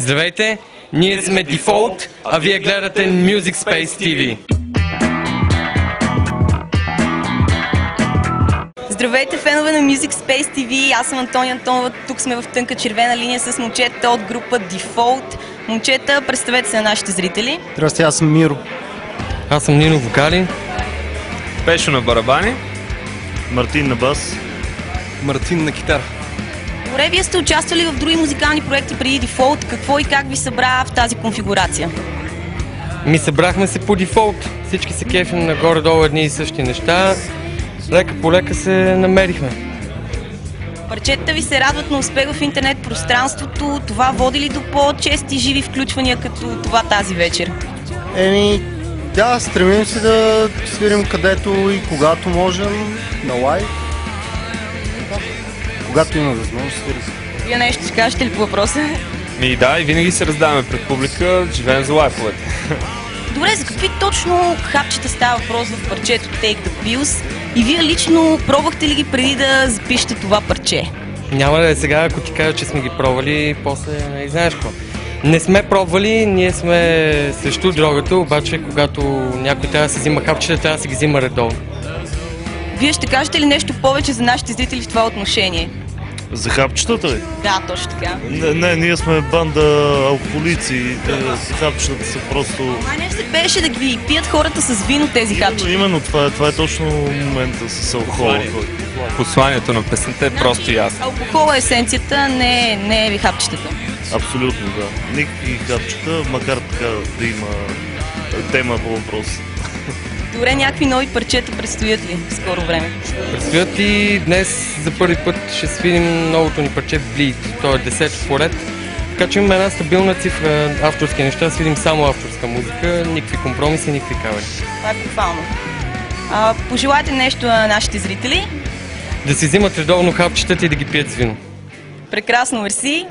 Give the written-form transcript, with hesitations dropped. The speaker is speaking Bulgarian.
Здравейте, ние сме Default, а вие гледате Music Space TV. Здравейте, фенове на Music Space TV, аз съм Антония Антонова, тук сме в тънка червена линия с момчета от група Default. Момчета, представете се на нашите зрители. Здрасти, аз съм Миро. Аз съм Нино, вокали. Пешо на барабани. Мартин на бас. Мартин на китара. Добре, вие сте участвали в други музикални проекти преди Default. Какво и как ви събра в тази конфигурация? Събрахме се по дефолт. Всички се кефим на горе-долу едни и същи неща. Лека по лека се намерихме. Парчетата ви се радват на успех в интернет пространството. Това води ли до по-чести живи включвания като това тази вечер? Да, стремим се да свирим където и когато можем, на лайв. Когато има възможност, свирим. Вие нещо ще кажете ли по въпроса? Да, и винаги се раздаваме пред публика, живеем за лайфовете. Добре, за какви точно хапчета става въпрос в парчето Take the Pills? И вие лично пробвахте ли ги преди да запишете това парче? Няма да е сега, ако ти кажа, че сме ги пробвали, после не знаеш какво. Не сме пробвали, ние сме срещу дрогата, обаче когато някой трябва да се взима хапчета, трябва да се ги взима редовно. Вие ще кажете ли нещо повече за нашите зрители в това отношение? За хапчетата ли? Да, точно така. Не, ние сме банда алкохолици и хапчетата са просто... Ама не се пееше да ги пият хората с вино тези хапчета. Именно това е точно момента с алкохола. Посланието на песента е просто ясно. Алкохола е есенцията, не е хапчетата. Абсолютно, да. Никакви хапчета, макар така да има тема по въпрос. Добре, някакви нови парчета предстоят ли в скоро време? Предстоят и днес за първи път ще свирим новото ни парче Bleed. То е 10 поред. Така че имаме една стабилна цифра авторски неща, свирим само авторска музика, никакви компромиси, никакви кавери. Това е похвално. Пожелайте нещо на нашите зрители. Да си взимат редовно хапчетата и да ги пият с вино. Прекрасно, мерси.